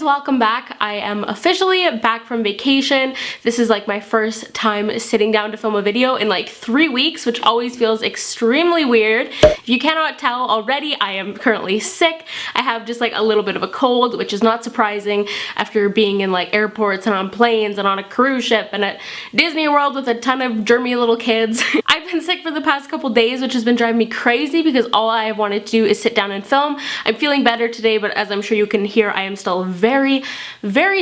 welcome back. I am officially back from vacation. This is like my first time sitting down to film a video in like 3 weeks, which always feels extremely weird. If you cannot tell already, I am currently sick. I have just like a little bit of a cold, which is not surprising after being in like airports and on planes and on a cruise ship and at Disney World with a ton of germy little kids. I've been sick for the past couple days, which has been driving me crazy because all I have wanted to do is sit down and film. I'm feeling better today, but as I'm sure you can hear, I am still very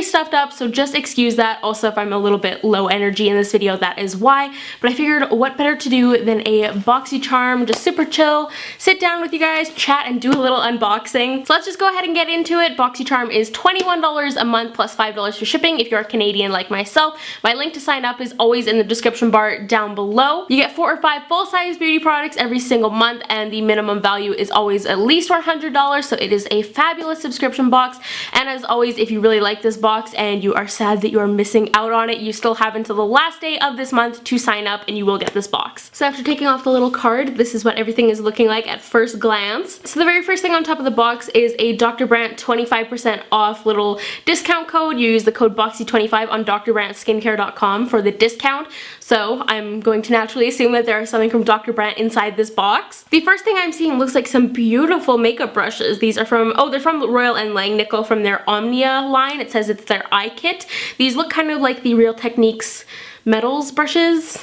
stuffed up, so just excuse that. Also, if I'm a little bit low energy in this video, that is why. But I figured what better to do than a BoxyCharm, just super chill, sit down with you guys, chat, and do a little unboxing. So let's just go ahead and get into it. BoxyCharm is $21 a month plus $5 for shipping if you're Canadian like myself. My link to sign up is always in the description bar down below. You get 4 or 5 full-size beauty products every single month, and the minimum value is always at least $100, so it is a fabulous subscription box. And as always, if you really like this box and you are sad that you are missing out on it, you still have until the last day of this month to sign up and you will get this box. So after taking off the little card, this is what everything is looking like at first glance. So the very first thing on top of the box is a Dr. Brandt 25% off little discount code. You use the code BOXY25 on drbrandtskincare.com for the discount. So I'm going to naturally assume that there is something from Dr. Brandt inside this box. The first thing I'm seeing looks like some beautiful makeup brushes. These are from, they're from Royal & Langnickel from their Omnia line. It says it's their eye kit. These look kind of like the Real Techniques metals brushes.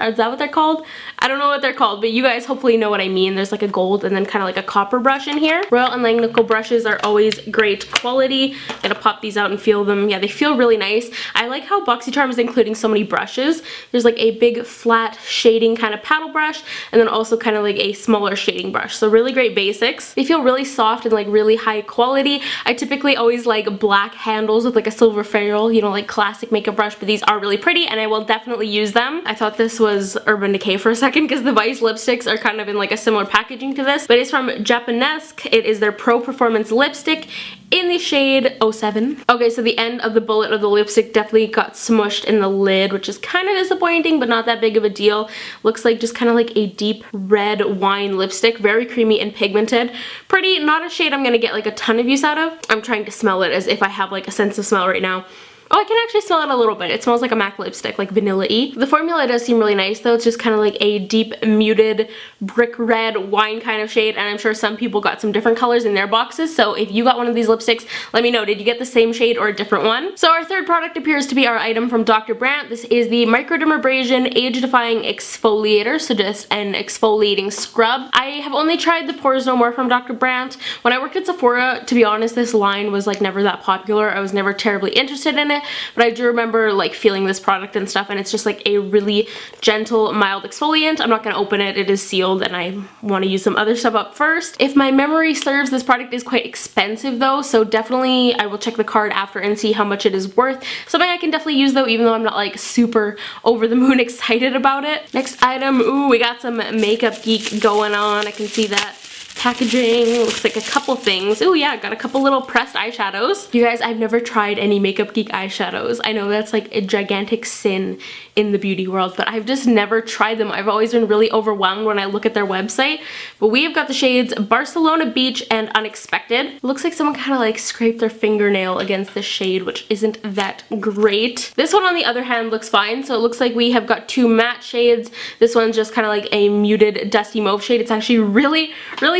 Is that what they're called? I don't know what they're called, but you guys hopefully know what I mean. There's like a gold and then kind of like a copper brush in here. Royal & Langnickel brushes are always great quality. I'm gonna pop these out and feel them. Yeah, they feel really nice. I like how BoxyCharm is including so many brushes. There's like a big flat shading kind of paddle brush and then also kind of like a smaller shading brush. So really great basics. They feel really soft and like really high quality. I typically always like black handles with like a silver ferrule, you know, like classic makeup brush, but these are really pretty and I will definitely use them. I thought this was Urban Decay for a second because the Vice lipsticks are kind of in like a similar packaging to this, but it's from Japanesque. It is their Pro Performance lipstick in the shade 07. Okay, so the end of the bullet of the lipstick definitely got smushed in the lid, which is kind of disappointing, but not that big of a deal. Looks like just kind of like a deep red wine lipstick, very creamy and pigmented. Pretty, not a shade I'm gonna get like a ton of use out of. I'm trying to smell it as if I have like a sense of smell right now. Oh, I can actually smell it a little bit. It smells like a MAC lipstick, like vanilla-y. The formula does seem really nice though. It's just kind of like a deep muted brick red wine kind of shade, and I'm sure some people got some different colors in their boxes, so if you got one of these lipsticks, let me know. Did you get the same shade or a different one? So our third product appears to be our item from Dr. Brandt. This is the Microdermabrasion Age-Defying Exfoliator, so just an exfoliating scrub. I have only tried the Pores No More from Dr. Brandt. When I worked at Sephora, to be honest, this line was like never that popular. I was never terribly interested in it. But I do remember like feeling this product and stuff, and it's just like a really gentle, mild exfoliant. I'm not gonna open it, it is sealed, and I want to use some other stuff up first. If my memory serves, this product is quite expensive though, so definitely I will check the card after and see how much it is worth. Something I can definitely use though, even though I'm not like super over the moon excited about it. Next item, ooh, we got some Makeup Geek going on. I can see that. Packaging looks like a couple things. Oh yeah, got a couple little pressed eyeshadows. You guys, I've never tried any Makeup Geek eyeshadows. I know that's like a gigantic sin in the beauty world, but I've just never tried them. I've always been really overwhelmed when I look at their website. But we have got the shades Barcelona Beach and Unexpected. It looks like someone kind of like scraped their fingernail against the shade, which isn't that great. This one on the other hand looks fine. So it looks like we have got 2 matte shades. This one's just kind of like a muted dusty mauve shade. It's actually really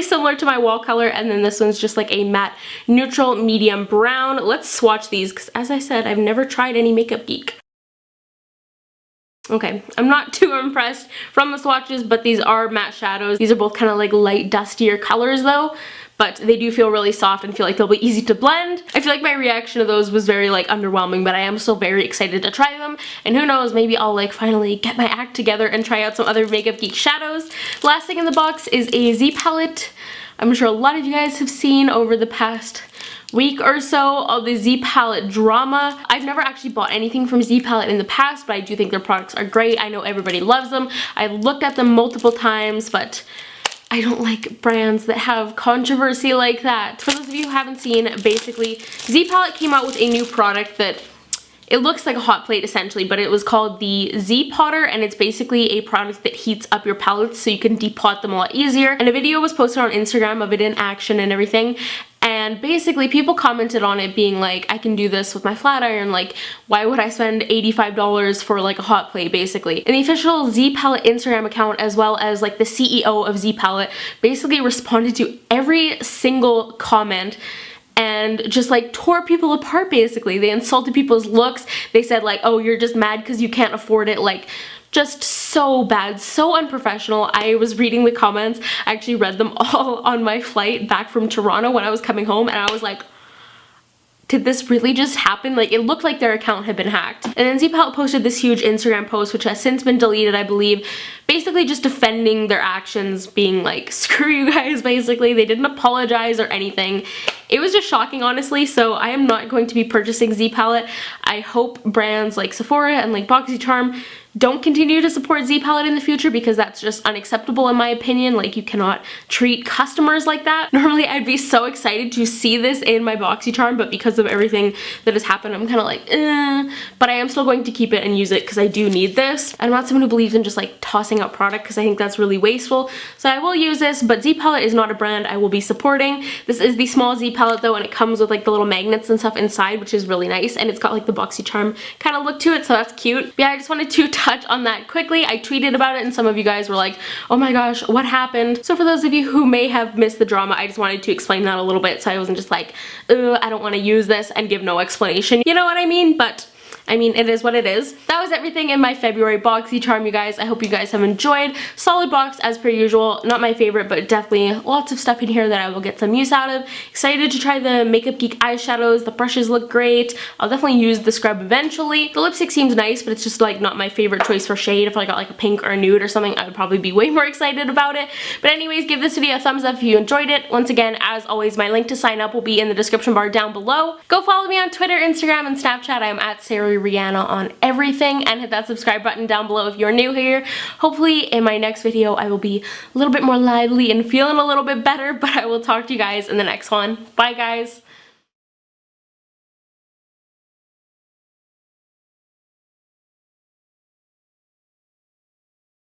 similar to my wall color, and then this one's just like a matte neutral medium brown. Let's swatch these because, as I said, I've never tried any Makeup Geek. Okay, I'm not too impressed from the swatches, but these are matte shadows. These are both kind of like light, dustier colors though, but they do feel really soft and feel like they'll be easy to blend. I feel like my reaction to those was very like underwhelming, but I am still very excited to try them, and who knows, maybe I'll like finally get my act together and try out some other Makeup Geek shadows. The last thing in the box is a Z palette. I'm sure a lot of you guys have seen over the past week or so of the Z Palette drama. I've never actually bought anything from Z Palette in the past, but I do think their products are great. I know everybody loves them. I've looked at them multiple times, but I don't like brands that have controversy like that. For those of you who haven't seen, basically, Z Palette came out with a new product that it looks like a hot plate essentially, but it was called the Z Potter, and it's basically a product that heats up your palettes so you can depot them a lot easier. And a video was posted on Instagram of it in action and everything. And basically people commented on it being like, I can do this with my flat iron, like why would I spend $85 for like a hot plate basically. And the official Z Palette Instagram account, as well as like the CEO of Z Palette, basically responded to every single comment and just like tore people apart basically. They insulted people's looks. They said like, oh, you're just mad because you can't afford it. Like, just so bad, so unprofessional. I was reading the comments. I actually read them all on my flight back from Toronto when I was coming home, and I was like, did this really just happen? Like, it looked like their account had been hacked. And then Z Palette posted this huge Instagram post, which has since been deleted, I believe, basically just defending their actions, being like, screw you guys, basically. They didn't apologize or anything. It was just shocking, honestly, so I am not going to be purchasing Z Palette. I hope brands like Sephora and like BoxyCharm don't continue to support Z Palette in the future, because that's just unacceptable in my opinion. Like, you cannot treat customers like that. Normally I'd be so excited to see this in my BoxyCharm, but because of everything that has happened, I'm kind of like, but I am still going to keep it and use it because I do need this. I'm not someone who believes in just like tossing out product, because I think that's really wasteful. So I will use this, but Z Palette is not a brand I will be supporting. This is the small Z Palette though, and it comes with like the little magnets and stuff inside, which is really nice, and it's got like the BoxyCharm kind of look to it, so that's cute. But yeah, I just wanted to touch on that quickly. I tweeted about it and some of you guys were like, oh my gosh, what happened? So for those of you who may have missed the drama, I just wanted to explain that a little bit, so I wasn't just like, I don't want to use this and give no explanation. You know what I mean? But I mean, it is what it is. That was everything in my February Boxycharm, you guys. I hope you guys have enjoyed. Solid box as per usual. Not my favorite, but definitely lots of stuff in here that I will get some use out of. Excited to try the Makeup Geek eyeshadows. The brushes look great. I'll definitely use the scrub eventually. The lipstick seems nice, but it's just like not my favorite choice for shade. If I got like a pink or a nude or something, I would probably be way more excited about it. But anyways, give this video a thumbs up if you enjoyed it. Once again, as always, my link to sign up will be in the description bar down below. Go follow me on Twitter, Instagram, and Snapchat. I am at SARI Rihanna on everything, and hit that subscribe button down below if you're new here. Hopefully in my next video I will be a little bit more lively and feeling a little bit better, but I will talk to you guys in the next one. Bye guys!